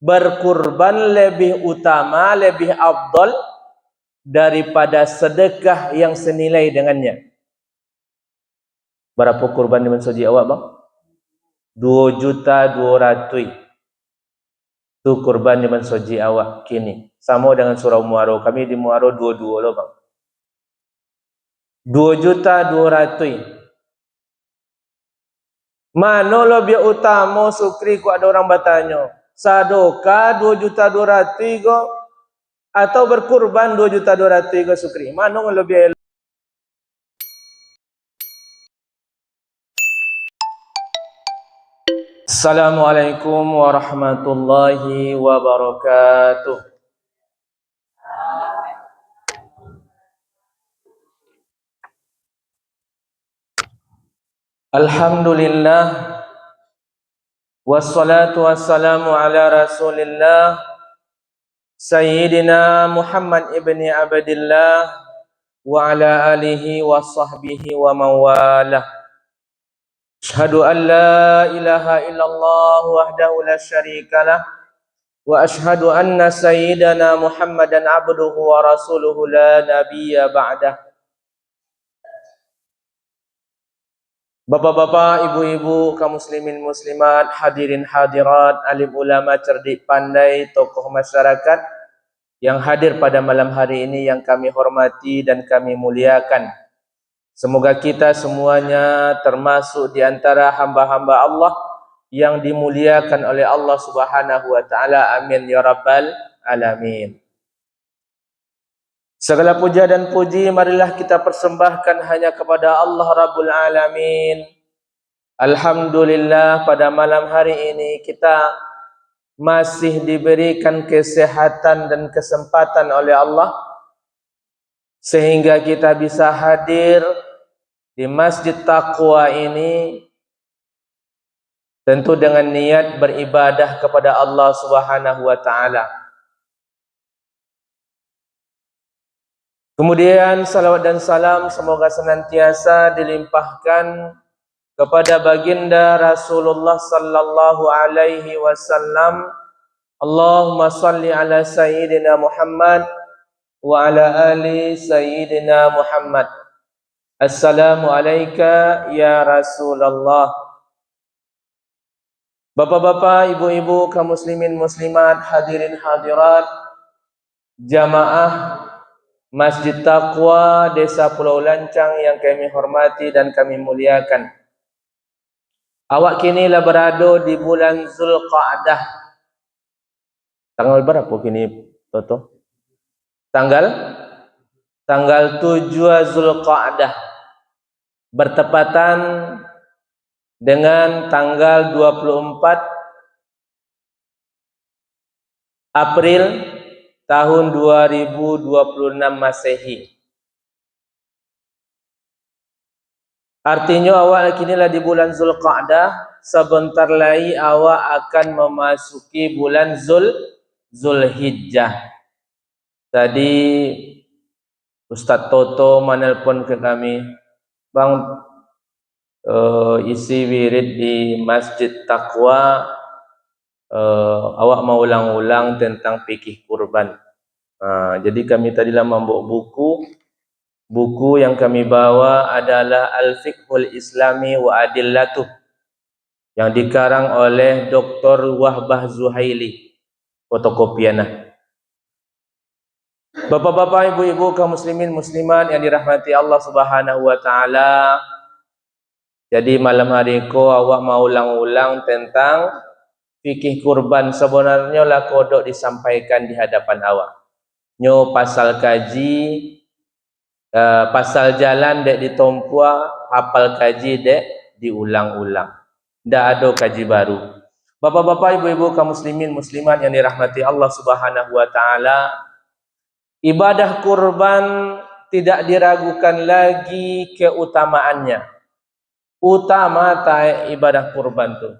berkurban lebih utama, lebih afdal daripada sedekah yang senilai dengannya. Berapa kurban di mensoji awak bang? 2.200.000. Tu kurban di mensoji awak kini. Sama dengan surau Muaro. Kami di Muaro 22 loh bang. 2.200.000. Mana lebih utama sukri ku ada orang bertanya. Sadoka 2.200.000 ko atau berkurban 2.200.000 ko sukri. Mana lebih? Assalamualaikum warahmatullahi wabarakatuh. Alhamdulillah wassalatu wassalamu ala Rasulillah Sayyidina Muhammad ibni Abdillah wa ala alihi wa sahbihi wa mawalah. Asyhadu an la ilaha illallah wahdahu la syarikalah wa asyhadu anna sayyidana Muhammadan abduhu wa rasuluhu la nabiyya ba'dah. Bapak-bapak, ibu-ibu, kaum muslimin muslimat, hadirin hadirat, alim ulama, cerdik pandai, tokoh masyarakat yang hadir pada malam hari ini yang kami hormati dan kami muliakan. Semoga kita semuanya termasuk di antara hamba-hamba Allah yang dimuliakan oleh Allah Subhanahu wa taala. Amin ya rabbal alamin. Segala puja dan puji marilah kita persembahkan hanya kepada Allah Rabbul Alamin. Alhamdulillah pada malam hari ini kita masih diberikan kesehatan dan kesempatan oleh Allah sehingga kita bisa hadir di Masjid Taqwa ini tentu dengan niat beribadah kepada Allah Subhanahu wa taala. Kemudian salawat dan salam semoga senantiasa dilimpahkan kepada baginda Rasulullah sallallahu alaihi wasallam. Allahumma salli ala sayyidina Muhammad wa ala ali sayyidina Muhammad. Assalamu alayka ya Rasulullah. Bapak-bapak, ibu-ibu, kaum muslimin muslimat, hadirin hadirat, jamaah Masjid Taqwa Desa Pulau Lancang yang kami hormati dan kami muliakan. Awak kini lah berada di bulan Zulqa'dah. Tanggal berapa kini, Toto? Tanggal 7 Zulqa'dah. Bertepatan dengan tanggal 24 April tahun 2026 Masehi. Artinya awak kini lah di bulan Zulqa'dah, sebentar lagi awak akan memasuki bulan Zulhijjah. Tadi Ustaz Toto menelpon ke kami, bang, isi wirid di Masjid Taqwa, awak mau ulang-ulang tentang fikih kurban. Jadi kami tadilah membawa buku yang kami bawa adalah Al-Fiqhul Islami wa Adillatuh yang dikarang oleh Dr. Wahbah Zuhaili, fotokopianah. Bapak-bapak, ibu-ibu, kaum muslimin muslimat yang dirahmati Allah Subhanahu wa taala. Jadi malam hari ko awak mau ulang-ulang tentang fikih kurban. Sebenarnya lah kodok disampaikan di hadapan awak. Nyo pasal kaji, pasal jalan dek ditompua, hafal kaji dek diulang-ulang. Ndak ada kaji baru. Bapak-bapak, ibu-ibu, kaum muslimin muslimat yang dirahmati Allah Subhanahu wa taala, ibadah kurban tidak diragukan lagi keutamaannya. Utama ibadah kurban tu.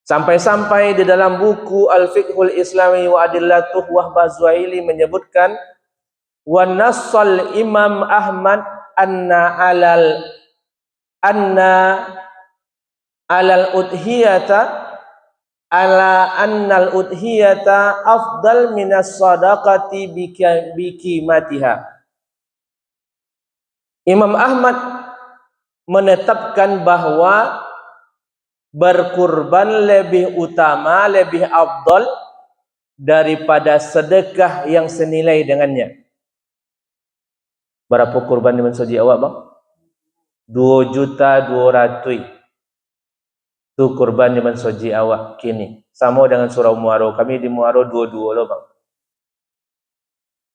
Sampai-sampai di dalam buku Al-Fiqhul Islami wa Adillatuh Wahbah Zuhaili menyebutkan wa nassal Imam Ahmad anna alal udhiyata ala annal udhiyata afdal minas sadaqati bikimatiha. Imam Ahmad menetapkan bahwa berkurban lebih utama, lebih afdal daripada sedekah yang senilai dengannya. Berapa kurban di mensoji awak bang? 2.200.000. Tu kurban di mensoji awak kini. Sama dengan surau Muaro. Kami di Muaro 22 loh bang.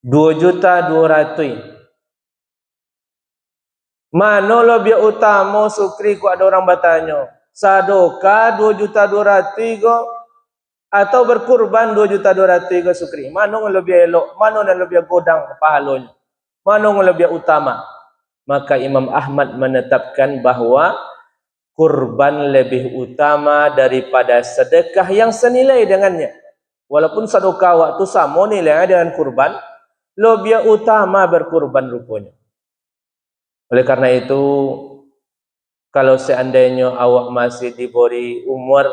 2.200.000. Mana lebih utama sukri ku ada orang bertanya. Sadoka 2.200.000 go atau berkurban 2.200.000 go sukri. Mana yang lebih elok? Mana yang lebih godang pahalanya? Mana yang lebih utama? Maka Imam Ahmad menetapkan bahawa kurban lebih utama daripada sedekah yang senilai dengannya. Walaupun sedekah waktu sama nilainya dengan kurban, lebih utama berkurban rupanya. Oleh karena itu, kalau seandainya awak masih diberi umur,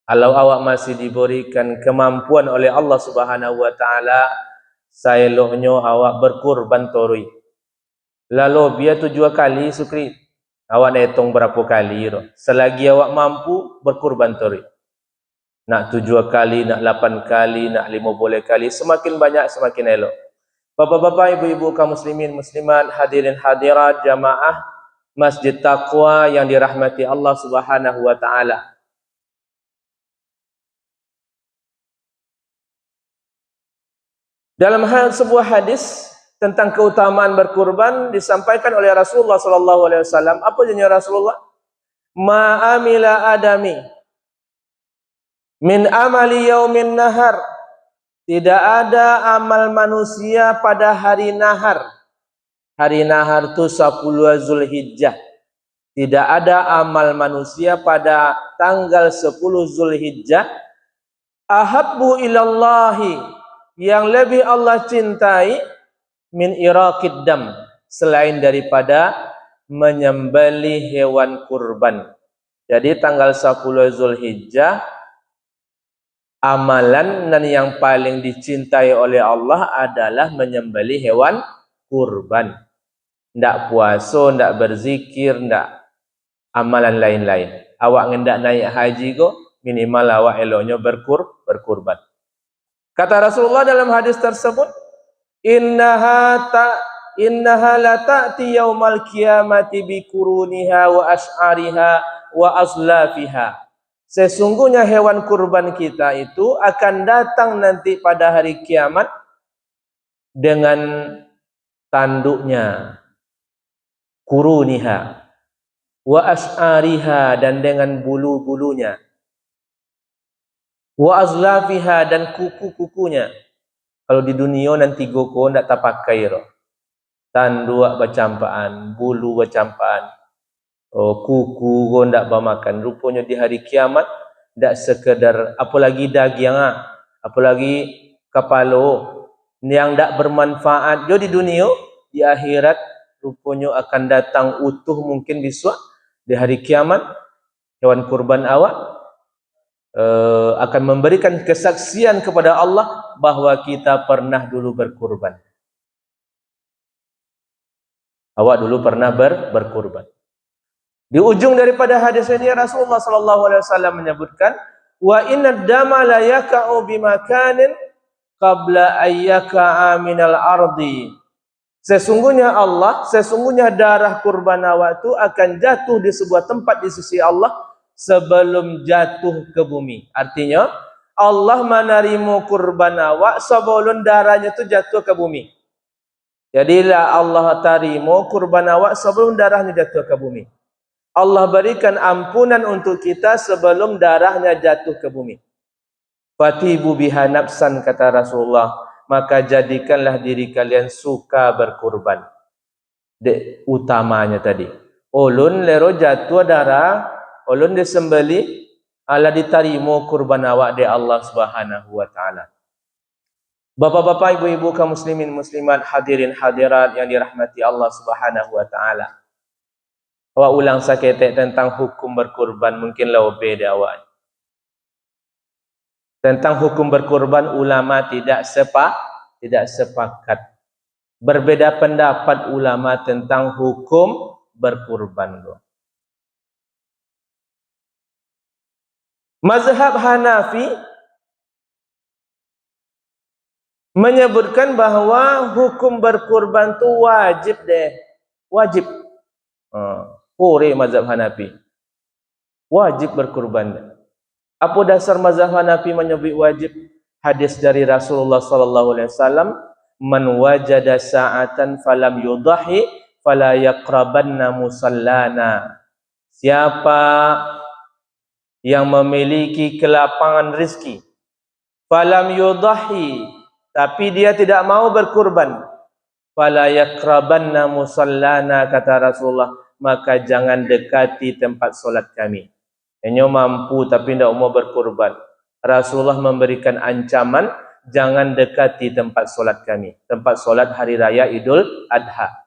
kalau awak masih diberikan kemampuan oleh Allah Subhanahu wa taala, saeloknya awak berkurban torui. Lalu biar 7 kali sukri. Awak hitung berapa kali roh. Selagi awak mampu berkurban torui. Nak 7 kali, nak 8 kali, nak 15 kali, semakin banyak semakin elok. Bapak-bapak, ibu-ibu kaum muslimin, muslimat, hadirin hadirat, jamaah Masjid Taqwa yang dirahmati Allah Subhanahu wa taala. Dalam hal sebuah hadis tentang keutamaan berkurban disampaikan oleh Rasulullah sallallahu alaihi wasallam. Apa janji Rasulullah? Ma amila adami min amali yaumin nahar. Tidak ada amal manusia pada hari nahar. Hari nahar itu 10 Zulhijjah. Tidak ada amal manusia pada tanggal 10 Zulhijjah ahabbu ilallahi, yang lebih Allah cintai, min iraqid dam, selain daripada menyembelih hewan kurban. Jadi tanggal 10 Zulhijjah amalan dan yang paling dicintai oleh Allah adalah menyembelih hewan kurban. Ndak puasa, ndak berzikir, ndak amalan lain-lain. Awak ngendak naik haji go, minimal awak eloknya berkurban. Kata Rasulullah dalam hadis tersebut, innaha la ta'ti yaumal qiyamati bi kuruniha wa ash'ariha wa azlafiha. Sesungguhnya hewan kurban kita itu akan datang nanti pada hari kiamat dengan tanduknya, kuruniha, wa ash'ariha, dan dengan bulu-bulunya, wa azlafiha, dan kuku-kukunya. Kalau di dunia nanti goko ndak terpakai roh. Tanduk bercampaan, bulu bercampaan, kuku go ndak bermakan. Rupanya di hari kiamat ndak sekedar apalagi daging, apalagi kepala yang ndak bermanfaat jo di dunia, di akhirat rupanya akan datang utuh mungkin besok di hari kiamat. Hewan kurban awak akan memberikan kesaksian kepada Allah bahwa kita pernah dulu berkurban. Awak dulu pernah berkurban. Di ujung daripada hadis ini Rasulullah sallallahu alaihi wasallam menyebutkan, wa inna dama la yaka'u bimakanin qabla ayyaka'a minal ardi. Sesungguhnya darah kurban awak itu akan jatuh di sebuah tempat di sisi Allah sebelum jatuh ke bumi. Artinya Allah menerima kurban awak sebelum darahnya itu jatuh ke bumi. Jadilah Allah terima kurban awak sebelum darahnya jatuh ke bumi. Allah berikan ampunan untuk kita sebelum darahnya jatuh ke bumi. Fatibu biha nafsan, kata Rasulullah, maka jadikanlah diri kalian suka berkurban. Utamanya tadi, ulun lero jatuh darah, ulun disembeli, ala diterima kurban awak di Allah Subhanahu wa taala. Bapak-bapak, ibu-ibu kaum muslimin muslimat, hadirin hadirat yang dirahmati Allah Subhanahu wa taala. Awak ulang saketek tentang hukum berkurban, mungkin lebih dari awak. Tentang hukum berkurban ulama tidak sepakat. Berbeda pendapat ulama tentang hukum berkurban. Mazhab Hanafi menyebutkan bahawa hukum berkurban tu wajib deh. Wajib. Mazhab Hanafi. Wajib berkurban. Apa dasar mazhab Hanafi menyebut wajib? Hadis dari Rasulullah sallallahu alaihi wasallam, "Man wajada sa'atan falam yudahi fala yaqrabanna musallana." Siapa yang memiliki kelapangan rezeki, falam yudahi, tapi dia tidak mau berkurban, fala yaqrabanna musallana, kata Rasulullah, maka jangan dekati tempat solat kami. Hanya mampu tapi tidak mau berkurban. Rasulullah memberikan ancaman, jangan dekati tempat solat kami, tempat solat hari raya Idul Adha.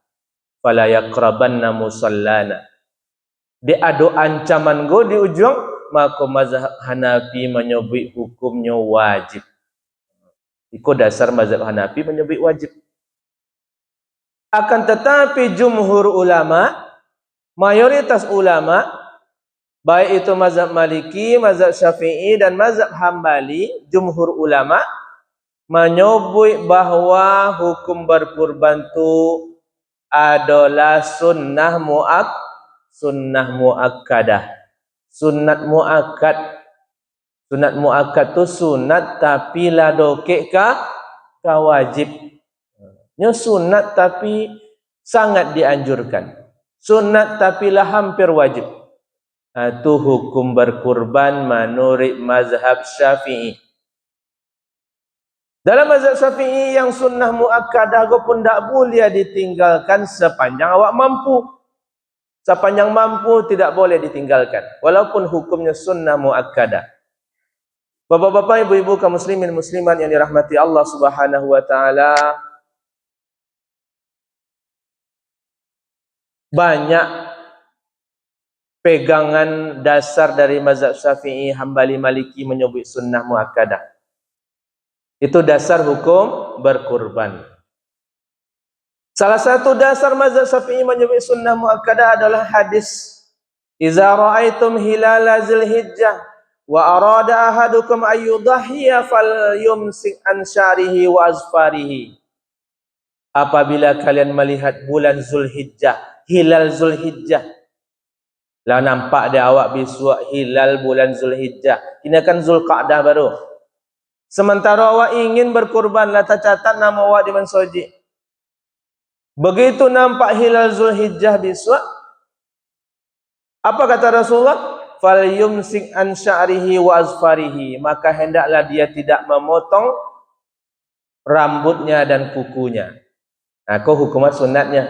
Fala yaqrabanna musallana. Dia ada ancaman go di ujung, maka mazhab Hanafi menyebut hukumnya wajib. Ikut dasar mazhab Hanafi menyebut wajib. Akan tetapi jumhur ulama, mayoritas ulama, baik itu mazhab Maliki, mazhab Syafi'i dan mazhab Hambali, jumhur ulama menyebut bahawa hukum berkurban itu adalah sunnah muakkadah. Sunat muakkad. Sunat muakkad tu sunat tapi la dokek ka wajib. Nya sunat tapi sangat dianjurkan. Sunat tapi lah hampir wajib. Itu hukum berkurban menurut mazhab Syafi'i. Dalam mazhab Syafi'i yang sunnah muakkadah pun tak boleh ditinggalkan sepanjang awak mampu. Sepanjang mampu tidak boleh ditinggalkan, walaupun hukumnya sunnah muakkadah. Bapak-bapak, ibu-ibu kaum muslimin muslimat yang dirahmati Allah Subhanahu wa taala, banyak pegangan dasar dari mazhab Syafi'i, Hambali, Maliki menyebut sunnah muakkadah. Itu dasar hukum berkurban. Salah satu dasar mazhab Syafi'i menyebut sunnah muakkadah adalah hadis, "Idza ra'aitum hilala Zulhijjah wa arada ahadukum ayyudhiya falyumsik an syarihi wa azfarihi." Apabila kalian melihat bulan Zulhijjah, hilal Zulhijjah, lah nampak dia awak besok hilal bulan Zulhijjah, ini kan Zulqa'dah baru. Sementara awak ingin berkurban, lah tercatat nama awak di mensoji. Begitu nampak hilal Zulhijjah besok, apa kata Rasulullah? Falyumsik an sya'rihi wa azfarihi, maka hendaklah dia tidak memotong rambutnya dan kukunya. Nah, hukuman sunatnya.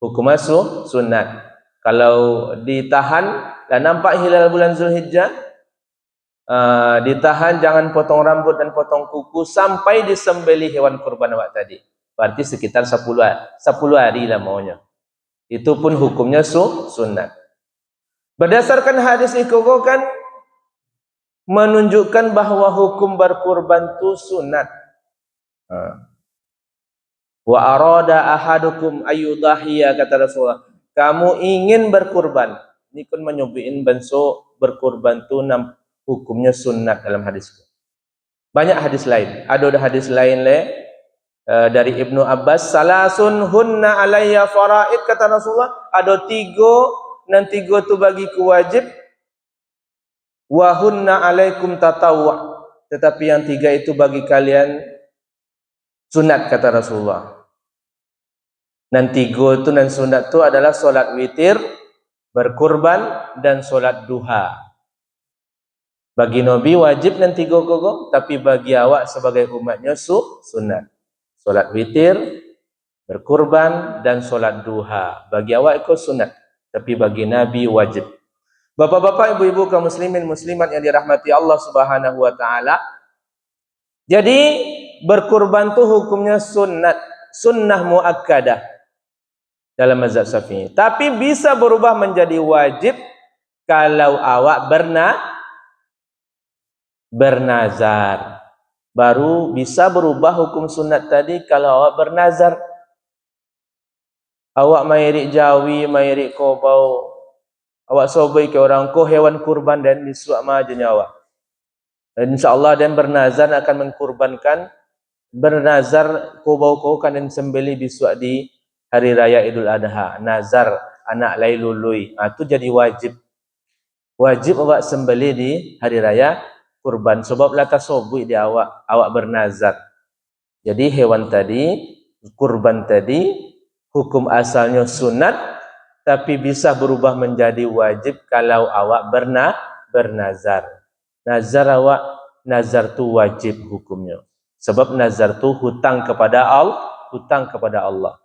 Hukuman sunat. Kalau ditahan dan nampak hilal bulan Zulhijjah, ditahan, jangan potong rambut dan potong kuku sampai disembelih hewan kurban awak tadi. Berarti sekitar 10 hari lah maunya. Itu pun hukumnya sunat. Berdasarkan hadis itu kan menunjukkan bahawa hukum berkurban itu sunat. Wa arada ahadukum ayyudhiya, kata Rasulullah, kamu ingin berkurban. Ini kan menyubuhin benso berkurban itu hukumnya sunat dalam hadis. Banyak hadis lain. Ada hadis lain dari Ibnu Abbas, "Salasun hunna alayya faraid," kata Rasulullah, ada 3 dan 3 tu bagiku wajib, wa hunna alaikum tatawwu', tetapi yang 3 itu bagi kalian sunat, kata Rasulullah. Dan 3 itu dan sunat itu adalah solat witir, berkurban dan solat duha. Bagi Nabi wajib dan 3 kogo, tapi bagi awak sebagai umatnya sunat. Solat witir, berkurban dan solat duha. Bagi awak ikut sunat, tapi bagi Nabi wajib. Bapak-bapak, ibu-ibu kaum muslimin muslimat yang dirahmati Allah Subhanahu wa taala. Jadi berkurban tu hukumnya sunat, sunnah muakkadah dalam mazhab Syafi'i. Tapi bisa berubah menjadi wajib kalau awak bernazar. Baru bisa berubah hukum sunat tadi kalau awak bernazar. Awak mairik jawi, mairik kobau, awak sobai ke orang ko hewan kurban dan disuak majanya awak. Dan insyaAllah dan bernazar akan mengkurbankan, bernazar kobau ko kan dan sembeli bisuak di hari raya Idul Adha. Nazar anak lailului. Itu jadi wajib. Wajib awak sembeli di hari raya kurban. Sebab lata sobui di awak bernazar. Jadi hewan tadi, kurban tadi, hukum asalnya sunat, tapi bisa berubah menjadi wajib kalau awak bernazar. Nazar tu wajib hukumnya. Sebab nazar tu hutang kepada Allah.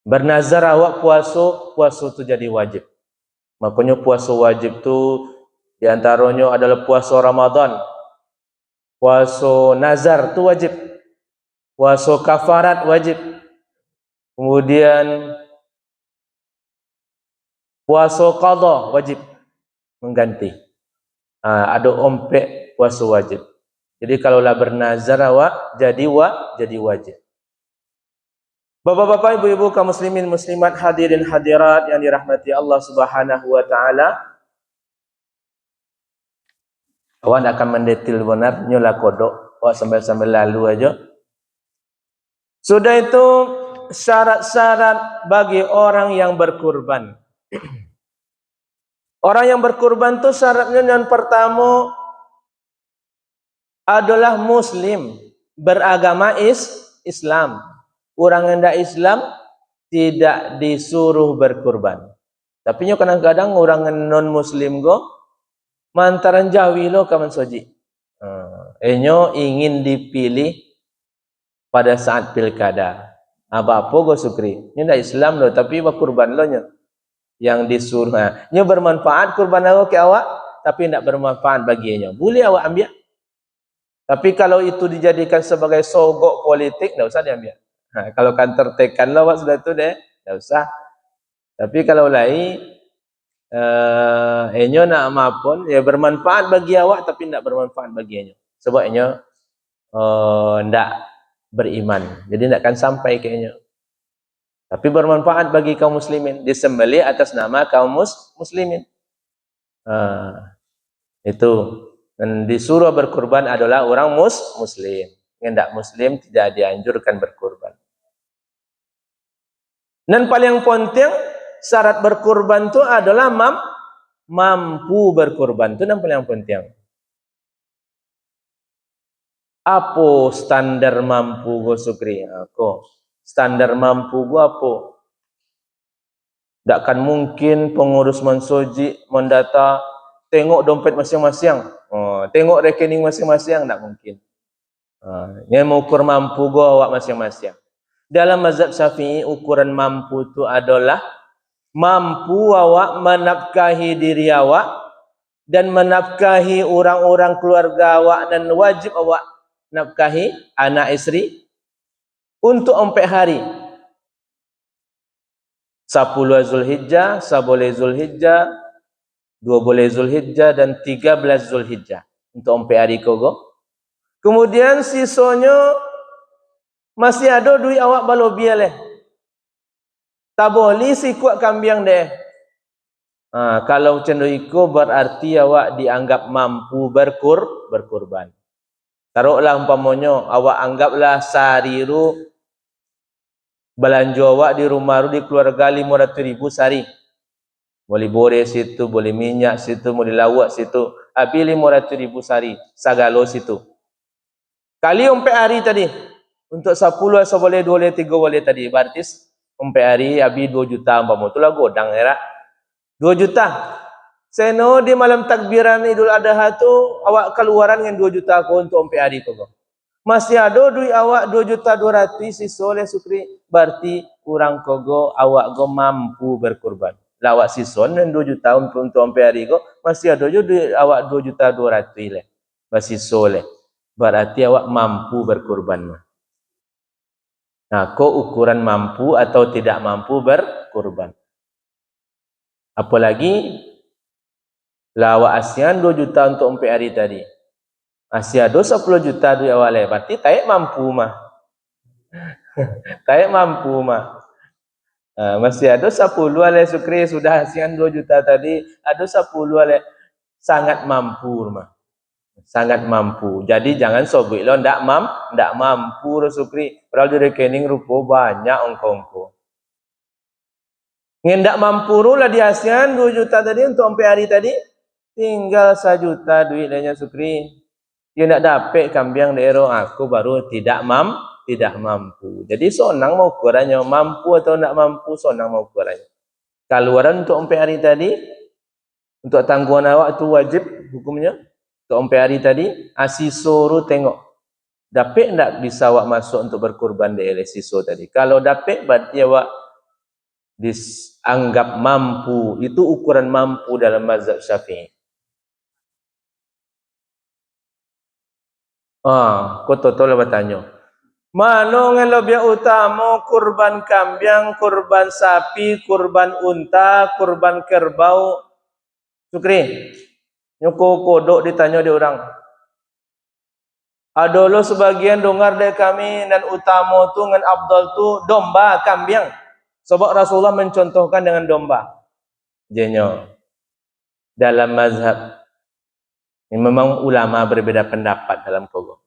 Bernazar awak puasa tu jadi wajib. Makanya puasa wajib tu diantaranya adalah puasa Ramadan. Puasa nazar tu wajib. Puasa kafarat wajib. Kemudian puasa qadha wajib, mengganti. Ada ompek puasa wajib. Jadi kalaulah bernazar awak jadi wajib. Bapak-bapak, ibu-ibu, kaum muslimin muslimat, hadirin hadirat yang dirahmati Allah Subhanahu wa taala. Awak akan mendetil benar nyola kodok, awak sambil-sambil lalu aja. Sudah itu syarat-syarat bagi orang yang berkurban. Orang yang berkurban itu syaratnya yang pertama adalah muslim, beragama Islam. Orang yang tidak Islam tidak disuruh berkurban. Tapi kadang-kadang orang non muslim go mantaran jawi lo kaman soji. Enyo ingin dipilih pada saat pilkada. Apa go sukri. Ini tidak Islam lo tapi berkurban lo nya. Yang disuruh. Nyo bermanfaat kurban awak ke awak, tapi tidak bermanfaat baginya. Boleh awak ambil. Tapi kalau itu dijadikan sebagai sogok politik, tidak usah diambil. Kalau kantor tekan lah awak sudah itu deh, tidak usah. Tapi kalau lain, enyo nak maupun, ya bermanfaat bagi awak, tapi tidak bermanfaat baginya. Sebab enyo tidak beriman. Jadi tidak akan sampai ke enyo. Tapi bermanfaat bagi kaum muslimin, disembelih atas nama kaum muslimin. Itu. Dan disuruh berkurban adalah orang muslim. Yang tidak muslim tidak dianjurkan berkurban. Dan paling penting syarat berkurban itu adalah mampu berkurban. Itu yang paling penting. Apa standar mampu go sukri? Aku standar mampu go apa? Tak kan mungkin pengurus mensoji mendata tengok dompet masing-masing. Tengok rekening masing-masing, tak mungkin. Yang mengukur mampu go awak masing-masing. Dalam mazhab Syafi'i ukuran mampu itu adalah mampu awak menafkahi diri awak dan menafkahi orang-orang keluarga awak, dan wajib awak nafkahi anak isteri untuk 4 hari. 10 Zulhijjah, 11 Zulhijjah, 12 Zulhijjah dan 13 Zulhijjah untuk 4 hari kogo. Kemudian sisanya masih ada duit awak balobi leh. Tak boleh si kuat kambing deh. Kalau cenderiko berarti awak dianggap mampu berkurban. Taruhlah umpamanya awak anggaplah sehari belanja awak di rumah di keluarga 500.000 sehari. Boleh bore situ, boleh minyak situ, boleh lawak situ. Habis 500.000 sehari, sagalo situ. Kali 4 hari tadi. Untuk 10 asa boleh 2 boleh 3 boleh tadi. Berarti 4 hari habis 2 juta umpama. Itulah godang era. 2 juta. Seno di malam takbiran Idul Adha tu awak keluaran dengan 2 juta ko untuk 4 hari ko. Masih ada duit awak 2.200.000 sisa oleh sukri. Berarti kurang kogo awak go mampu berkurban. Lawak sisa dan 2 juta untuk 4 hari ko masih ada je duit awak 2.200.000 le. Masih sisa oleh. Berarti awak mampu berkurban. Ko ukuran mampu atau tidak mampu berkurban. Apalagi lawak ASEAN 2 juta untuk 4 hari tadi. Masih ada 10 juta duit awalnya. Berarti tak mampu mah. Tak mampu mah. Masih ada 10 oleh Sukri sudah hasilkan 2 juta tadi. Ada 10 oleh sangat mampu mah. Sangat mampu. Jadi jangan sobek lo ndak mampu Sukri. Padahal di rekening rupo banyak ongko-ongko. Ngendak mampu lah dihasilkan 2 juta tadi untuk sampai hari tadi. Tinggal 1 juta duitnya Sukri. Dia nak dapat kambing daerah aku baru tidak mampu. Jadi sonang mau ukurannya mampu atau tidak mampu sonang mau ukurannya. Keluaran untuk sampai hari tadi untuk tanggungan awak itu wajib hukumnya. Untuk sampai hari tadi asisoro tengok dapat tidak bisa awak masuk untuk berkurban di siso tadi. Kalau dapat berarti awak dianggap mampu. Itu ukuran mampu dalam mazhab Syafi'i. Kau tahu lah bertanya. Mana yang lebih utama kurban kambing, kurban sapi, kurban unta, kurban kerbau? Sukri, nyuko kodok ditanya di orang. Ada lo sebagian dengar dari kami dan utama tu dengan Abdul tu domba kambing. Sebab Rasulullah mencontohkan dengan domba. Jenyo. Dalam mazhab ini memang ulama berbeda pendapat dalam kodok.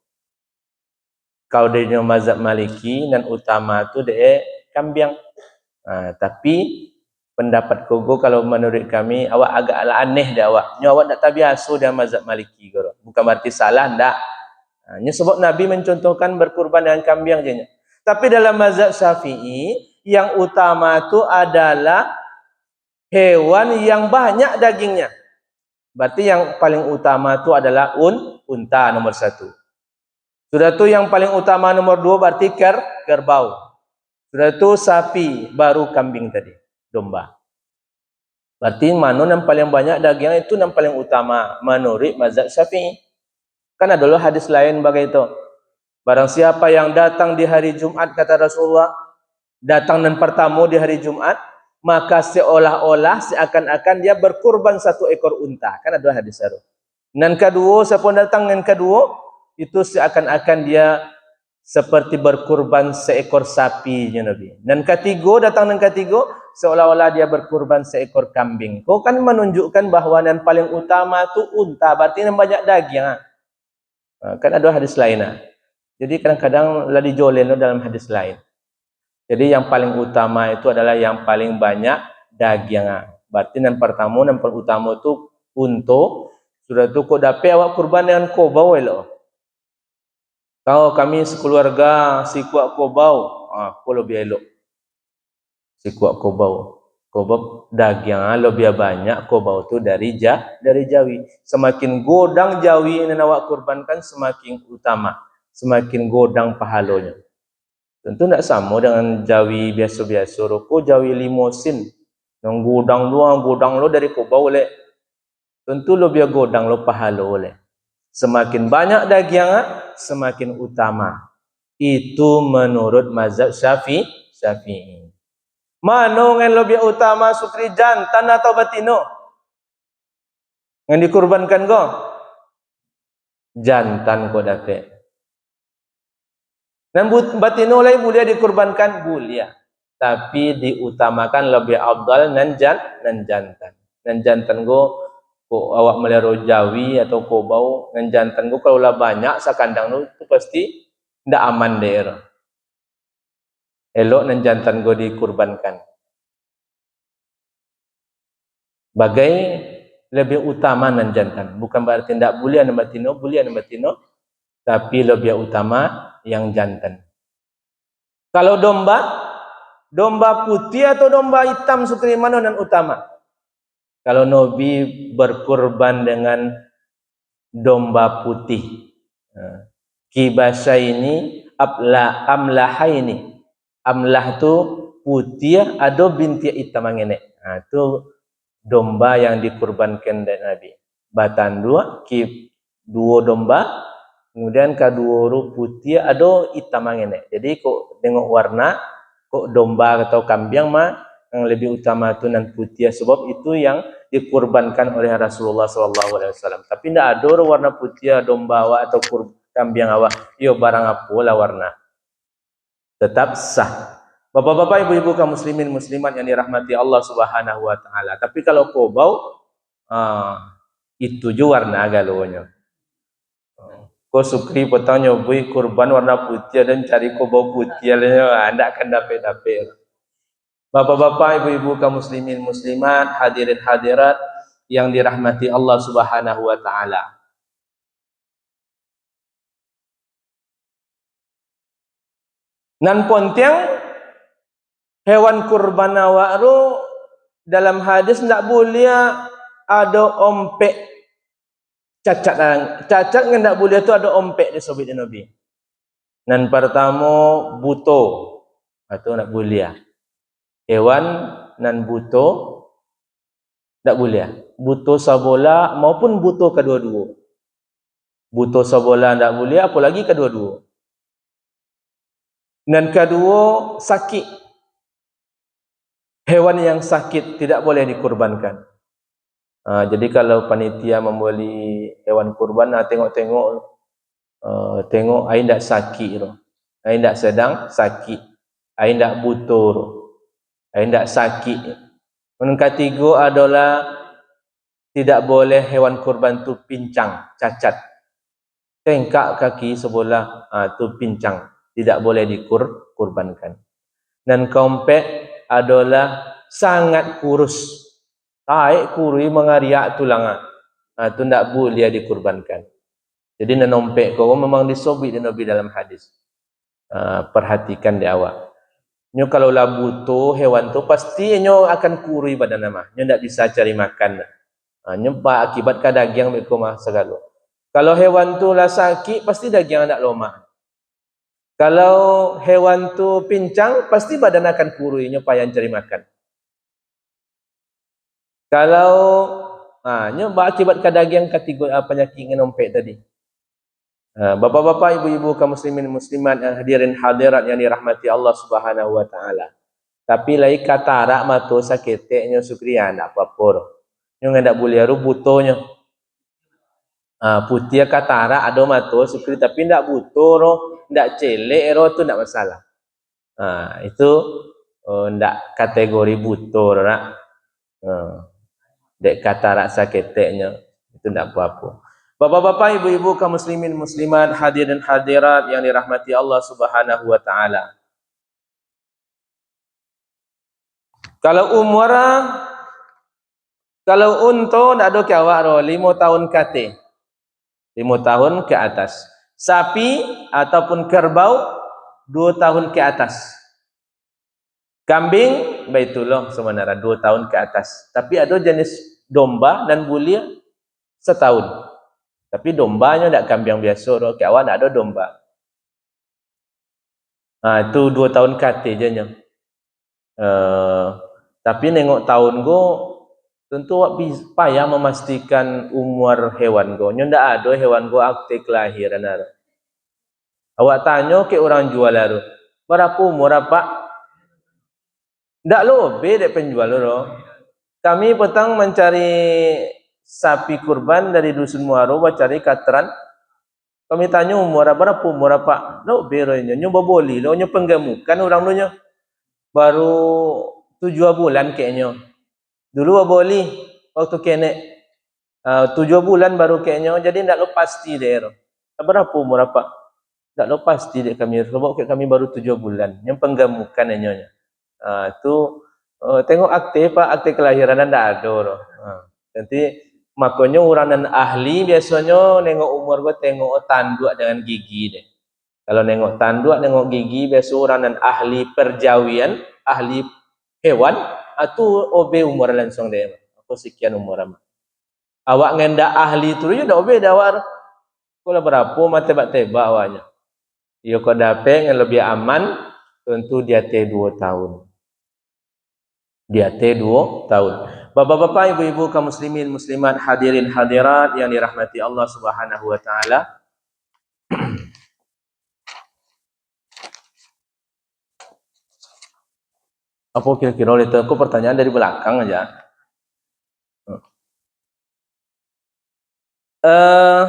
Kau dari mazhab Maliki dan utama tu dia kambing. Tapi pendapat kogo kalau menurut kami awak agaklah aneh dah awak. Nyo awak tak terbiasa dengan mazhab Maliki goro. Bukan berarti salah ndak. Nyo sebab Nabi mencontohkan berkurban dengan kambing je. Tapi dalam mazhab Syafi'i yang utama tu adalah hewan yang banyak dagingnya. Berarti yang paling utama tu adalah unta nomor 1. Sudah tu yang paling utama nomor 2 berarti kerbau. Sudah tu sapi, baru kambing tadi, domba. Berarti mana yang paling banyak daging itu yang paling utama menurut mazhab Syafi'i. Kan ada hadis lain begitu. Barang siapa yang datang di hari Jumat kata Rasulullah, datang dan pertama di hari Jumat, maka seolah-olah seakan-akan dia berkurban 1 ekor unta. Kan ada hadis itu. Dan kedua, siapa datang yang kedua, itu seakan-akan dia seperti berkurban seekor sapi ya Nabi. Dan ketiga datang dan ketiga seolah-olah dia berkurban seekor kambing. Kau kan menunjukkan bahawa yang paling utama tu unta, berarti yang banyak daging. Kan ada hadis lain. Jadi kadang-kadang lah dijolen dalam hadis lain. Jadi yang paling utama itu adalah yang paling banyak daging. Berarti yang pertama yang paling utama tu unta. Sudah tu kau dapat awak kurban dengan kobau elok. Kalau kami sekeluarga si kuat kobau, aku lebih elok. Si kuat kobau daging lebih banyak kobau tu dari Jawi. Semakin godang Jawi yang awak kurbankan semakin utama, semakin godang pahalanya. Tentu tidak sama dengan Jawi biasa-biasa. Roko Jawi limosin, yang godang lo dari kobau le. Tentu lebih godang lo pahala oleh. Semakin banyak daging, semakin utama. Itu menurut mazhab Syafi'i. Mana yang lebih utama Sukri, jantan atau batino? Yang dikurbankan kau? Jantan kau dapat. Dan batino lain boleh dikurbankan? Boleh. Tapi diutamakan lebih afdal nan jantan. Dan jantan kau awak melihara Jawi atau kobau dengan jantan ku kalau lah banyak sakandang tu pasti ndak aman daerah. Elok dengan jantan ku dikurbankan. Bagai lebih utama dengan jantan. Bukan berarti ndak boleh dengan batino, tapi lebih utama yang jantan. Kalau domba putih atau domba hitam Sukri mana yang utama? Kalau Nabi berkurban dengan domba putih. Kibasa ini amlah ini. Amlah tu putih ada binti hitam ngene. Tu domba yang dikurbankan dari Nabi. Batan dua domba, kemudian kedua putih ada hitam ngene. Jadi kok tengok warna kok domba atau kambing mah yang lebih utama tu nan putih sebab itu yang dikurbankan oleh Rasulullah SAW. Tapi tidak ada warna putih domba awak atau kambing awak. Yo barang apa lah warna. Tetap sah. Bapak-bapak, ibu-ibu kaum muslimin muslimat yang dirahmati Allah Subhanahu wa taala. Tapi kalau kau bau itu juga warna galonya. Kau sukri petang nyobai kurban warna putih dan cari kau bau putih lah, anda akan dapat. Bapak-bapak, ibu-ibu kaum muslimin muslimat, hadirin hadirat yang dirahmati Allah Subhanahu wa taala. Nan pontiang hewan kurban awak ru dalam hadis tidak boleh ada ompek cacat. Cacat yang tidak boleh tu ada ompek di sobat Nabi. Nan pertama buto, atau tidak boleh. Hewan nan buto tidak boleh. Buto sabola maupun buto kedua-dua. Buto sabola tidak boleh, apalagi kedua-dua. Dan kedua, sakit. Hewan yang sakit tidak boleh dikurbankan. Jadi kalau panitia membeli hewan kurban, tengok-tengok, tengok air tidak sakit, air tidak sedang sakit, air tidak butur, air tidak sakit. Yang ketiga adalah tidak boleh hewan kurban tu pincang, cacat, tengkak kaki sebelah, tu pincang, tidak boleh dikurbankan. Dan keempat adalah sangat kurus, taik kurui mengariak tulang, tu tidak boleh dikurbankan. Jadi nenompek kau memang disobit di Nabi dalam hadis. Perhatikan di awak. Nyo kalau lah butuh hewan tu pasti nyo akan kurui badan nama. Nyo tidak bisa cari makan. Nyo akibat ka daging mereka mah segala. Kalau hewan tu lah sakit pasti daging tidak lomak. Kalau hewan tu pincang pasti badan akan kurui, nyo payah cari makan. Kalau nyo akibat ka daging kategori penyakit ngenompek tadi. Bapak-bapak, ibu-ibu kaum muslimin muslimat yang hadirin hadirat yang dirahmati Allah Subhanahu wa taala. Tapi lai katarak mato saketeknya sukrian tak apa-apa. Nyo ndak boleh ru butonya. Putih katarak ada mato sukri tapi ndak buto ro, ndak celek ro tu ndak masalah. Itu ndak kategori buto nak. Dek katarak saketeknya itu ndak apa-apa. Bapak-bapak, ibu-ibu kaum muslimin muslimat, hadirin hadirat yang dirahmati Allah Subhanahu wa taala. Kalau kalau unta ndak ada ke awak ro 5 tahun kate. 5 tahun ke atas. Sapi ataupun kerbau 2 tahun ke atas. Kambing baitullah sebenarnya 2 tahun ke atas. Tapi ada jenis domba dan bulir setahun. Tapi dombanya tidak kambing biasa, ke awak tidak ada domba. Itu 2 tahun kate je nya. Tapi nengok tahun go, tentu awak payah memastikan umur hewan go. Nya tidak ada hewan go akte kelahiran ada. Awak tanya ke orang jual ada, berapa umur apa? Tidak lebih dek penjual lo. Kami petang mencari sapi kurban dari dusun Muaro, cari katran. Kami tanya umur apa? Lo beronya, nyoba boli, lo nyo penggemukan orang lo nyo. Baru 7 bulan kayaknya. Dulu boli waktu kene 7 bulan baru kayaknya, jadi ndak lo pasti deh. Berapa umur apa? Ndak lo pasti deh kami. Sebab kami baru 7 bulan. Yang penggemukan nyonya. Itu tengok akte kelahiran ndak ada. Nanti makanya orang dan ahli biasanya nengok umur gua tengok tanduk dengan gigi deh. Kalau nengok tanduk, nengok gigi, biasa orang dan ahli perjawian, ahli hewan, itu obe umur langsung deh. Aku sekian umur ama. Awak ngenda ahli tu juga obe dah awak. Kalau berapa mah tebak-tebak awaknya. Yo kau dapat yang lebih aman, tentu dia T2 tahun. Dia T2 tahun. Bapak-bapak, ibu-ibu kaum muslimin muslimat, hadirin hadirat yang dirahmati Allah Subhanahu wa taala. Apa kira-kira itu aku pertanyaan dari belakang aja. Eh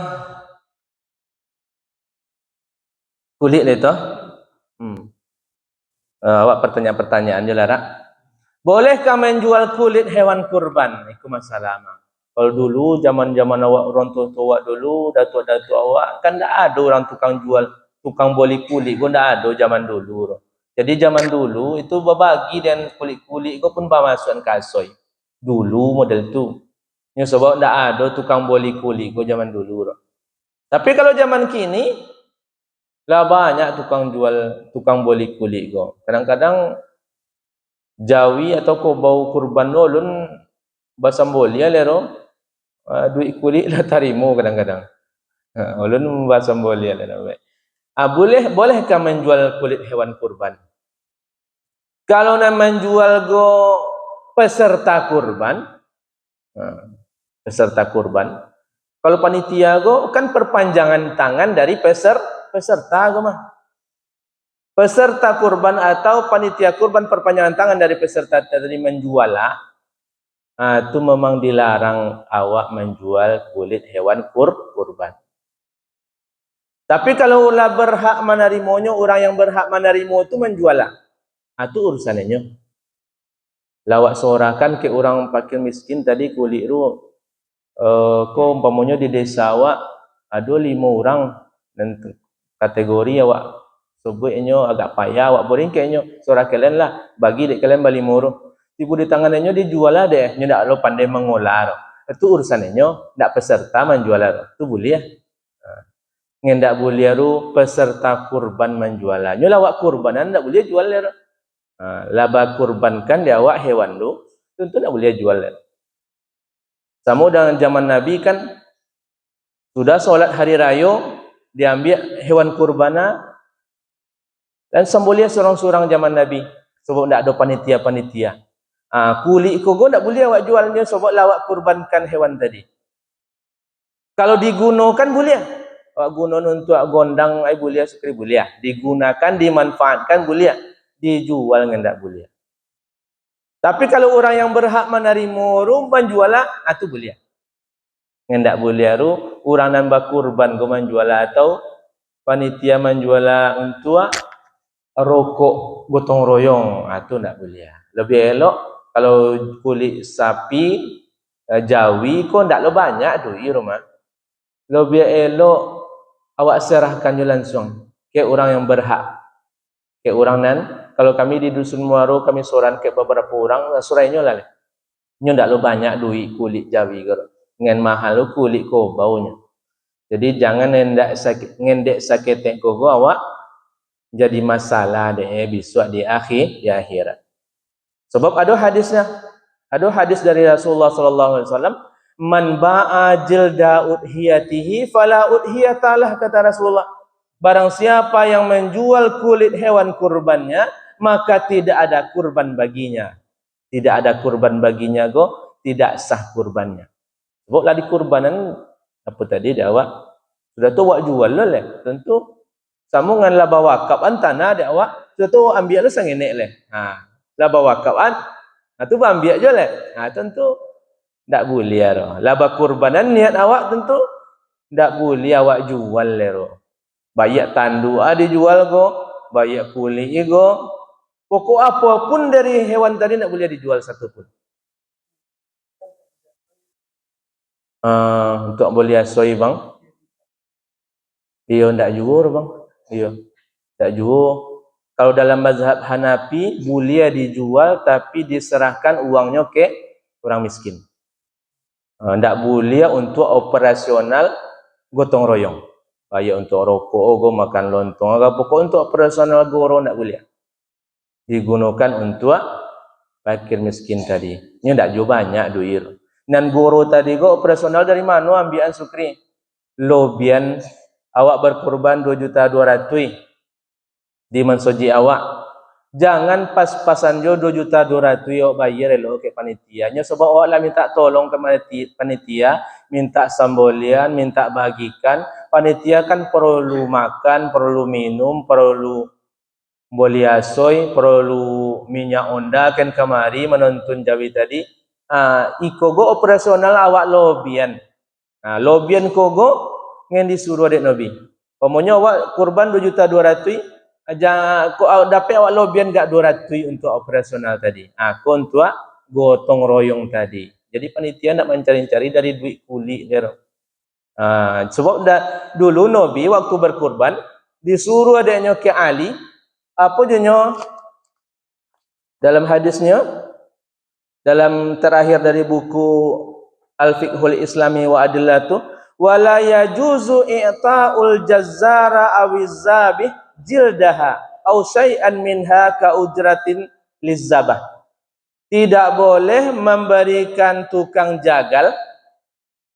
kulit itu. Awak pertanyaan-pertanyaan je lah, Rak. Bolehkah menjual kulit hewan kurban? Itu masalah. Kalau dulu, zaman-zaman awak orang tua awak dulu, datuk-datuk awak, kan tak ada orang tukang jual, tukang boli kulit pun tak ada zaman dulu. Jadi zaman dulu, itu berbagi dan kulit-kulit kau pun bermasukkan kasoi. Dulu model tu. Ya, sebab tak ada tukang boli kulit kau zaman dulu. Tapi kalau zaman kini, lah banyak tukang jual, tukang boli kulit kau. Kadang-kadang, Jawi atau ko bau kurban ulun basambolia lero duit kulit lah tarimo kadang-kadang. Ulun basambolia lero. Bolehkah menjual kulit hewan kurban? Kalau nak menjual go peserta kurban, peserta kurban. Kalau panitia go kan perpanjangan tangan dari peserta go mah. Peserta kurban atau panitia kurban perpanjangan tangan dari peserta tadi menjual lah. Itu memang dilarang awak menjual kulit hewan kurban. Tapi kalau ulah berhak menerimonyo, orang yang berhak menerimo itu menjual lah. Itu urusannya. Lawak sorakan ke orang fakir miskin tadi kulit ru. Kau umpamanya di desa awak ada 5 orang dan kategori awak sebutnya agak payah awak boring kayaknya sorak kalian lah bagi dek kalian bali moro. Tibu di tangannya dijual lah deh, nyo ndak lo pandai mengolah. Itu urusannya, ndak peserta menjual itu boleh ya. Ngendak boleh ru peserta kurban menjual. Nyo lawak kurbanan ndak boleh jual ya. Laba kurbankan dia awak hewan lu, tentu ndak boleh jual ya. Sama dengan zaman Nabi kan sudah solat hari raya diambil hewan kurbana dan sembolia seorang-seorang zaman Nabi sebab ndak ada panitia-panitia. Kulit kogo tak boleh awak jualnya sebab lawak kurbankan hewan tadi. Kalau digunakan boleh. Awak guna untuk gondang ai boleh sekali boleh. Digunakan, dimanfaatkan boleh. Dijual ngendak boleh. Tapi kalau orang yang berhak menerima rumban jualah, itu boleh. Ngendak boleh ru orang nambah kurban go menjual atau panitia menjual untuk rokok gotong royong, itu ndak boleh. Lebih elok kalau kulit sapi Jawi kok ndak lo banyak duit rumah. Lebih elok awak serahkan je langsung ke orang yang berhak. Ke orang nan, kalau kami di dusun Muaro kami soran ke beberapa orang, surainya lah. Nyo ndak lo banyak duit kulit Jawi karo. Ngen mahal lo kulit ko baunya. Jadi jangan ngendek sakit ko awak jadi masalah deh besok di akhirat. Sebab ada hadisnya. Ada hadis dari Rasulullah sallallahu alaihi wasallam, "Man ba'a jilda udhiyatihi fala udhiyatalah," kata Rasulullah. Barang siapa yang menjual kulit hewan kurbannya, maka tidak ada kurban baginya. Tidak ada kurban baginya go, tidak sah kurbannya. Sebablah di kurbanan apa tadi dia awak sudah tu awak jual lah, tentu sambungan laba wakaf an tanah dia awak, sudah tu ambil lah sangenek leh. Laba wakaf an tu ambil je lah. Tentu tak boleh ro. Laba kurbanan niat awak tentu tak boleh awak jual lero. Bayak tandu dijual go, bayak kulit go. Pokok apapun dari hewan tadi tak boleh dijual satu pun. Untuk boleh asoi bang. Iya ndak jual bang. Iya. Tak jual. Kalau dalam mazhab Hanafi boleh dijual tapi diserahkan uangnya ke orang miskin. Ndak boleh untuk operasional gotong royong. Baik untuk rokok, makan lontong, pokok untuk operasional goro ndak boleh. Digunakan untuk fakir miskin tadi. Ini ndak jual banyak duit. Dan goro tadi go operasional dari mana ambilan sukri? Lobian awak berkorban 2.200.000 di mensoji awak. Jangan pas-pasan jo 2.200.000 awak bayar lo ke panitianya sebab awak lah minta tolong ke panitia, minta sambolian, minta bagikan. Panitia kan perlu makan, perlu minum, perlu boli asoy, perlu minyak onda kan kemari menonton Jawi tadi. iko go operasional awak lobian. Lobian kogo ngen disuruh dek Nabi. Pokoknya awak kurban 2.200.000 aja ko dapat awak lobian gak 200 untuk operasional tadi. Ko untuk gotong royong tadi. Jadi panitia nak mencari-cari dari duit kuli dia. Sebab dulu Nabi waktu berkurban disuruh adanya ke Ali, apa dia dalam hadisnya, dalam terakhir dari buku Al-Fiqhul Islami wa Adillatu, wala yajuzu i'ta'ul jazzara awizabih jildaha aw syai'an minha ka ujratin lizzabah. Tidak boleh memberikan tukang jagal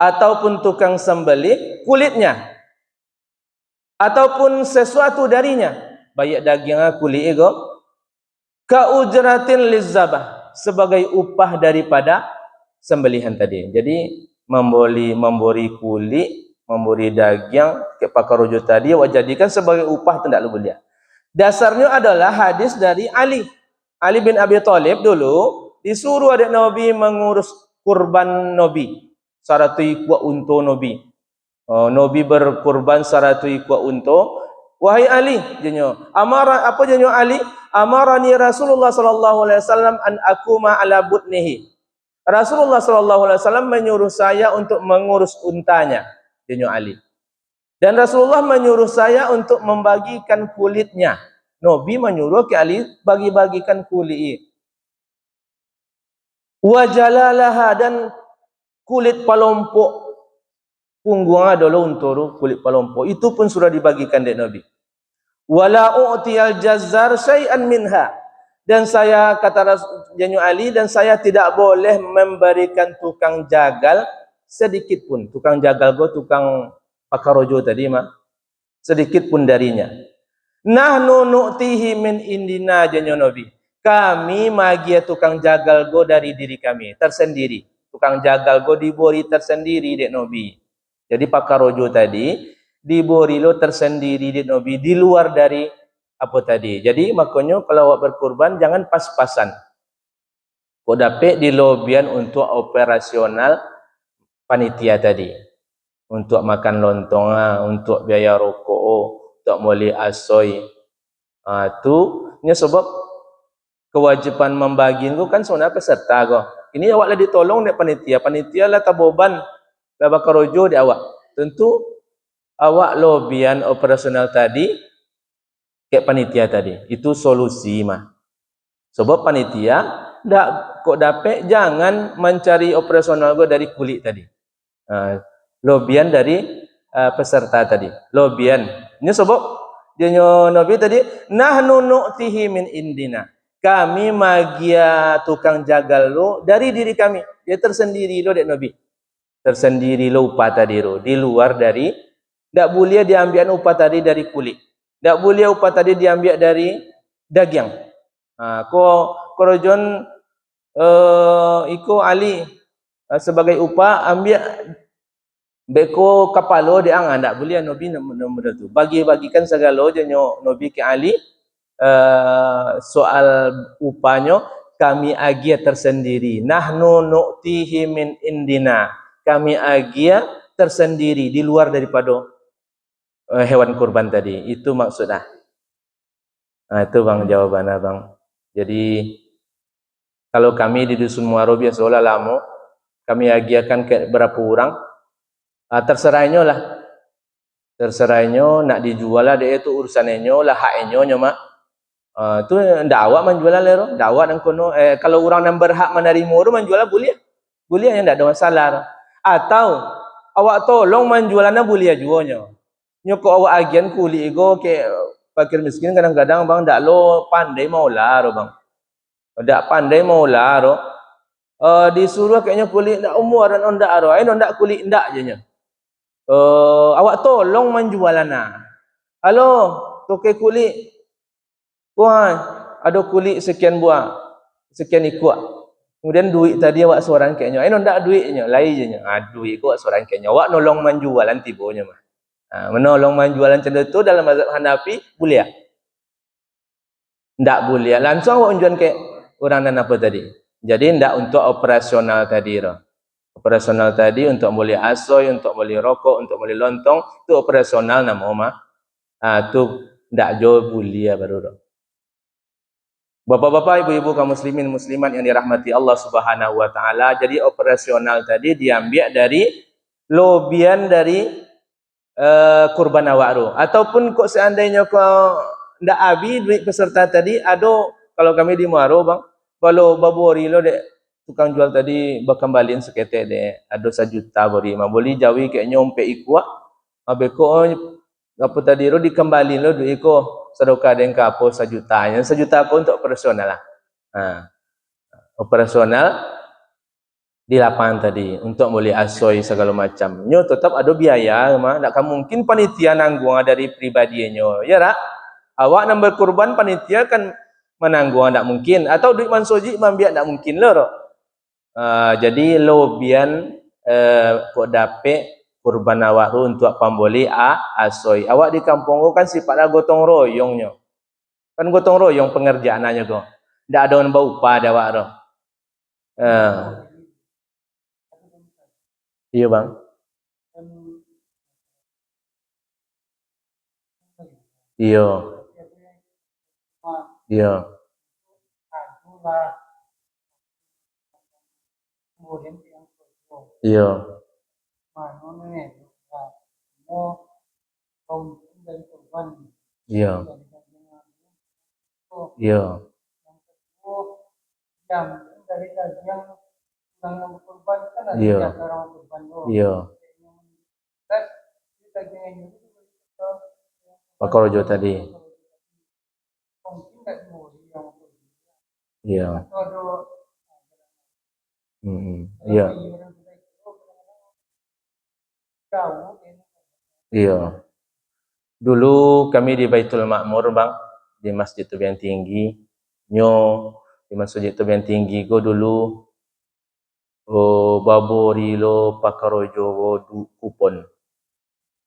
ataupun tukang sembelih kulitnya ataupun sesuatu darinya, baik daging kulit ego, ka ujratin lizzabah, sebagai upah daripada sembelihan tadi. Jadi memberi kulit, memberi daging ke pakar rujuk tadi, jadikan sebagai upah tidak boleh. Dasarnya adalah hadis dari Ali bin Abi Thalib. Dulu disuruh adik Nabi mengurus kurban Nabi 100 ekor unta Nabi. Nabi berkurban 100 ekor unta. Wahai Ali, jenyo amara apa jenyo Ali, amarani Rasulullah sallallahu alaihi wasallam an akuma ala butnihi. Rasulullah sallallahu alaihi wasallam menyuruh saya untuk mengurus untanya, jenyo Ali. Dan Rasulullah menyuruh saya untuk membagikan kulitnya. Nabi menyuruh ke Ali bagi-bagikan kulit. Wa jalalaha, dan kulit palompok punggung adalah untuk kulit palompok itu pun sudah dibagikan dari Nabi. Wala u'tiyal jazzar syai'an minha, dan saya kata Janyu Ali, dan saya tidak boleh memberikan tukang jagal sedikit pun. Tukang jagal go tukang pakarojo tadi mah sedikit pun darinya. Nahnu nu'tihi min indina, Janyu Nabi. Kami magia tukang jagal go dari diri kami tersendiri. Tukang jagal go diberi tersendiri dek Nabi. Jadi pakarojo tadi diberi lo tersendiri dek Nabi, di luar dari apa tadi. Jadi makanya kalau awak berkurban jangan pas-pasan. Kau dapat di lobian untuk operasional panitia tadi. Untuk makan lontong, untuk biaya rokok, untuk muli asoy. Tu nya sebab kewajiban membagi itu kan sebenarnya peserta kau. Ini awak lah ditolong dek panitia. Panitia lah taboban lah bakarojo di awak. Tentu awak lobian operasional tadi kayak panitia tadi. Itu solusi mah. Sebab panitia ndak kok dapat jangan mencari operasional gua dari kulit tadi. Lobian dari peserta tadi. Lobian. Ini sebab dia Nabi tadi nahnu nu'tihi min indina. Kami magia tukang jagal lo dari diri kami. Dia tersendiri lo dek Nabi. Tersendiri lo upah tadi lo, di luar dari, ndak boleh diambil upah tadi dari kulit. Ndak boleh upah tadi diambil dari daging. Ko korojon iko Ali sebagai upah ambil beko kapalo di angan, ndak boleh. Nabi nomor tu bagi-bagikan segala jenyo Nabi ke Ali. Soal upahnya kami agia tersendiri. Nahnu nu'tihi min indina. Kami agia tersendiri di luar daripada hewan kurban tadi. Itu maksudnya. Itu bang jawabannya bang. Jadi kalau kami di dusun Muaro biasalah lama, kami agiakan ke berapa orang, terserahnya lah. Terserahnya nak dijual lah, dia itu urusannya lah, haknya mak. Tu ndak awak menjual lero, ndak awak nang kono. Kalau orang yang berhak menerima itu menjual boleh. Boleh yang ndak ada masalah. Atau awak tolong menjualannya boleh juga nya. Nyoko awak agian kuli ego ke fakir miskin kadang-kadang bang ndak lo pandai maulah ro bang. Ndak pandai maulah ro. Disuruh kayaknya kuli ndak umur dan ndak ro. Ai ndak kuli ndak je nya. Awak tolong menjualannya. Halo, toke kuli. Wah, ada kulit sekian buah, sekian ikut. Kemudian duit tadi awak seorang kayaknya. Ndak duitnya, lain je nya. Duit awak seorang kayaknya. Awak nolong menjualan tibonya mah. Menolong menjualan cendera itu dalam mazhab Hanafi boleh tak? Ndak boleh. Langsung awak unjuan ke orang dan apa tadi? Jadi ndak untuk operasional tadi roh. Operasional tadi untuk beli asoy, untuk beli rokok, untuk beli lontong, itu operasional nama mah. Tu ndak jo buli ya baru roh. Bapak-bapak, ibu-ibu kaum muslimin muslimat yang dirahmati Allah Subhanahu wa taala, jadi operasional tadi diambil dari lobian dari kurban awak ataupun kok seandainya kau ndak habis duit peserta tadi, ada kalau kami di Muaro bang, kalau babori lo dek tukang jual tadi berkembalin seketek dek, ada 1 juta bori, mah boleh jawi kayak nyompe ikwa, abeko apa tadi lo dikembalin lo duit ko sedekah dengan kapo 1 jutanya, 1 juta ko untuk operasional lah. Operasional di lapangan tadi untuk boleh asoy segala macam. Nyo tetap ada biaya, mah tak mungkin panitia nanggung dari pribadinya. Ya tak? Awak nak berkurban panitia kan menanggung tak mungkin, atau duit mansoji mambiak tak mungkin loh. Jadi lobian kok dapet kurban awak tu untuk pamboli asoy. Awak di kampung ko kan sifatnya gotong royongnya. Kan gotong royong pengerjaannya ko. Ndak ada yang bau upah ada awak tu. Iya bang. Iya. Iya. Iya. Iya. Iya. Iya. Iya. Pakorojo tadi. Iya. Iya. Iya. Dulu kami di Baitul Ma'mur bang, di Masjid Tebing Tinggi. Nyo di Masjid Tebing Tinggi go dulu babori lo pakarojo kupon.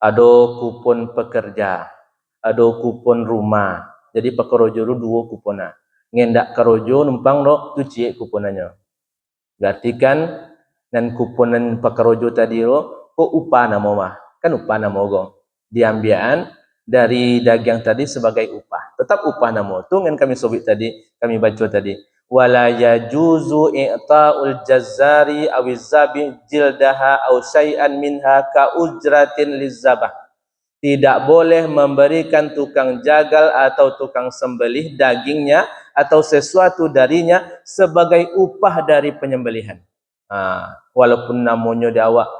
Ada kupon pekerja, ada kupon rumah. Jadi pakarojo lu 2 kupon nah. Ngendak karojo numpang lo tu cie kuponannya. Berarti kan dan kuponan pakarojo tadi lo kok upah nama mah. Kan upah nama gong. Diambilan dari dagang tadi sebagai upah. Tetap upah nama. Tu yang kami sobit tadi, kami baca tadi. Wala yajuzu i'ta'ul jazzari awizabi jildaha aw syai'an minha ka ujratin lizzabah. Tidak boleh memberikan tukang jagal atau tukang sembelih dagingnya atau sesuatu darinya sebagai upah dari penyembelihan. Walaupun namanya dia awak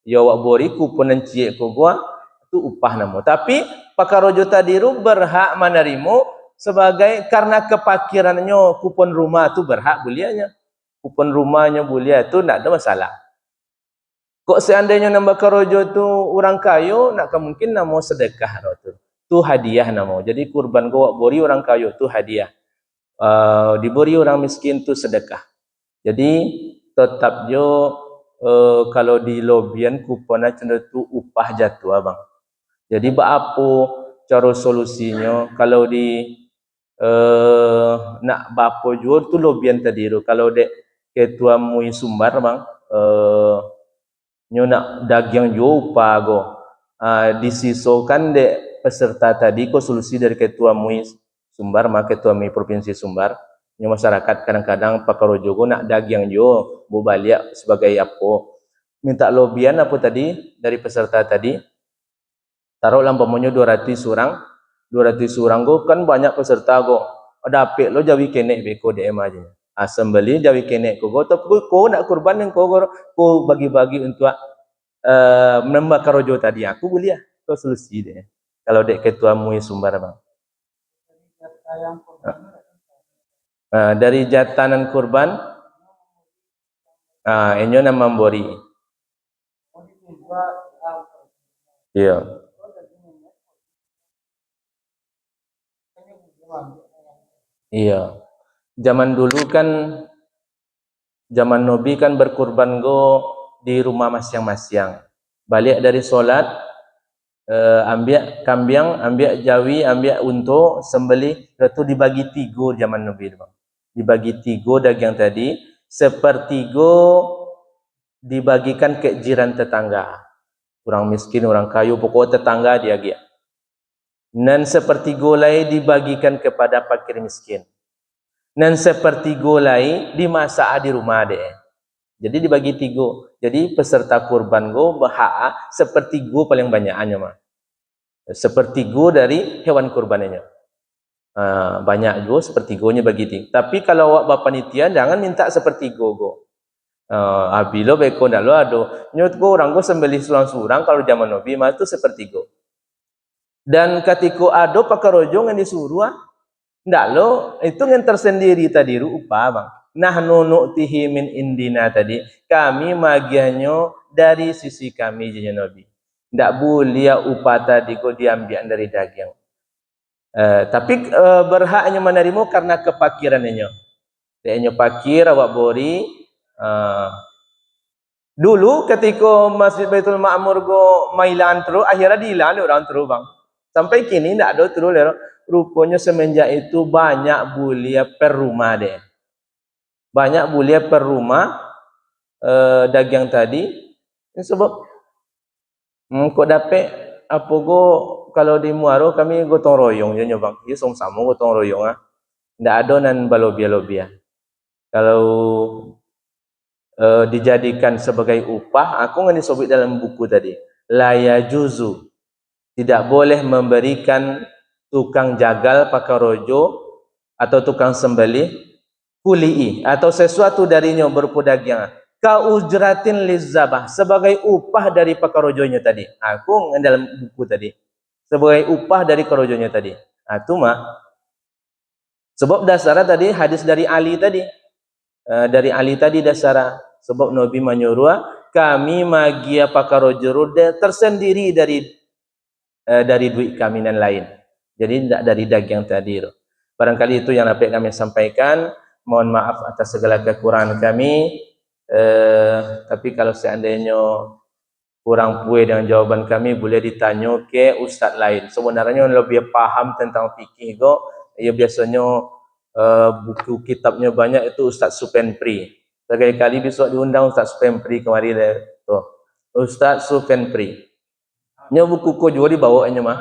ya awak bori kupon encik ko gua itu upah namo, tapi pakarojo tadi berhak menerima sebagai karena kepakirannya kupon rumah tu berhak bulianya. Kupon rumahnya bulia tu tak ada masalah. Kok seandainya nambah karojo tu orang kayo, nak mungkin namo sedekah tu. Tu hadiah namo. Jadi kurban gua bori orang kayo tu hadiah. Diberi orang miskin tu sedekah. Jadi tetap jo kalau di lobian kuponnya cenderung tu upah jatuh abang. Jadi apa cara solusinya kalau di nak bapo jual tu lobian tadi tu. Kalau dek ketua mui sumbar bang, nyo nak daging jo upah go. Disisokan dek peserta tadi ko solusi dari ketua mui Sumbar, maka ketua mui provinsi Sumbar. Nyo masyarakat kadang-kadang pakarojo go nak daging jo bu balik sebagai apa? Minta lobian apa tadi dari peserta tadi? Taruh lampamnya 200 orang, 200 orang go kan banyak peserta go. Ada apik lo jawi kenek beko DM aja. Sembeli jawi kenek ko go tapi ko nak kurban yang ko bagi-bagi untuk menambah karojo tadi. Aku boleh ya, itu solusi deh. Kalau dek ketua mui Sumbar bang. Dari jatanan kurban, enyo nama memberi. Iya. Iya. Zaman dulu kan, zaman Nabi kan berkurban go di rumah masing-masing. Balik dari solat, ambil kambing, ambil jawi, ambil unta, sembelih, itu dibagi 3 zaman Nabi bang. Dibagi 3 daging tadi, sepertiga dibagikan ke jiran tetangga. Orang miskin, orang kayu, pokok tetangga dia dia. Dan sepertiga lain dibagikan kepada fakir miskin. Dan sepertiga lain dimasak di rumah dia. Jadi dibagi tiga. Jadi peserta kurban go berhak sepertiga paling banyaknya mah. Sepertiga dari hewan kurbannya. Banyak go sepertiganya bagi tiga. Tapi kalau awak bapa panitia jangan minta sepertiga go. Bila beko ndak lo ado nyut go orang go sembelih surang-surang kalau zaman Nabi mah itu sepertiga. Dan ketika ado pakarojo yang disuruh ndak lo itu yang tersendiri tadi upah bang. Nahnu nu'tihi min indina tadi, kami magiannya dari sisi kami jenya Nabi. Ndak boleh upah tadi go diambil dari daging. Tapi berhaknya menerima karena kepakirannya. Dia pakir awak bori. Dulu ketika Masjid Baitul Ma'mur go mailan terus, akhirnya diilan orang terus bang. Sampai kini tidak ada terus. Rupanya semenjak itu banyak bulia per rumah deh. Banyak bulia per rumah dagang tadi. Sebab kok dapat apa go kalau di Muaro kami gotong royong je bang. Ya sama gotong royong ah. Tidak ada nan balobia-lobia. Kalau dijadikan sebagai upah, aku nggak disobek dalam buku tadi. La yajuzu, tidak boleh memberikan tukang jagal pakarojo atau tukang sembelih kulii atau sesuatu darinya berupa daging. Kaujratin lizabah, sebagai upah dari pakarojonya tadi. Aku dalam buku tadi sebagai upah dari karojonya tadi. Itu mah sebab dasarnya tadi hadis dari Ali tadi. Dari Ali tadi dasarnya. Sebab Nabi menyuruh kami magia pakarojo tersendiri dari duit kami dan lain. Jadi tidak dari daging tadi. Barangkali itu yang dapat kami sampaikan. Mohon maaf atas segala kekurangan kami. Tapi kalau seandainya kurang puas dengan jawaban kami, boleh ditanya ke ustaz lain. Sebenarnya lebih paham tentang fikih go. Ya biasanya buku kitabnya banyak itu Ustaz Supenpri. Sekali-kali besok diundang Ustaz Supenpri kemari tuh. Ustaz Supenpri. Nya buku ko juga dibawanya mah.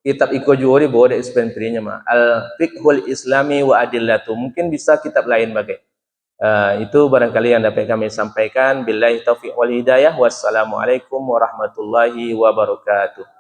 Kitab iko juga dibawa dari Supenpri-nya mah. Al-Fiqhul Islami wa Adillatu. Mungkin bisa kitab lain bagai. Itu barangkali yang dapat kami sampaikan. Billahi taufiq wal hidayah. Wassalamualaikum warahmatullahi wabarakatuh.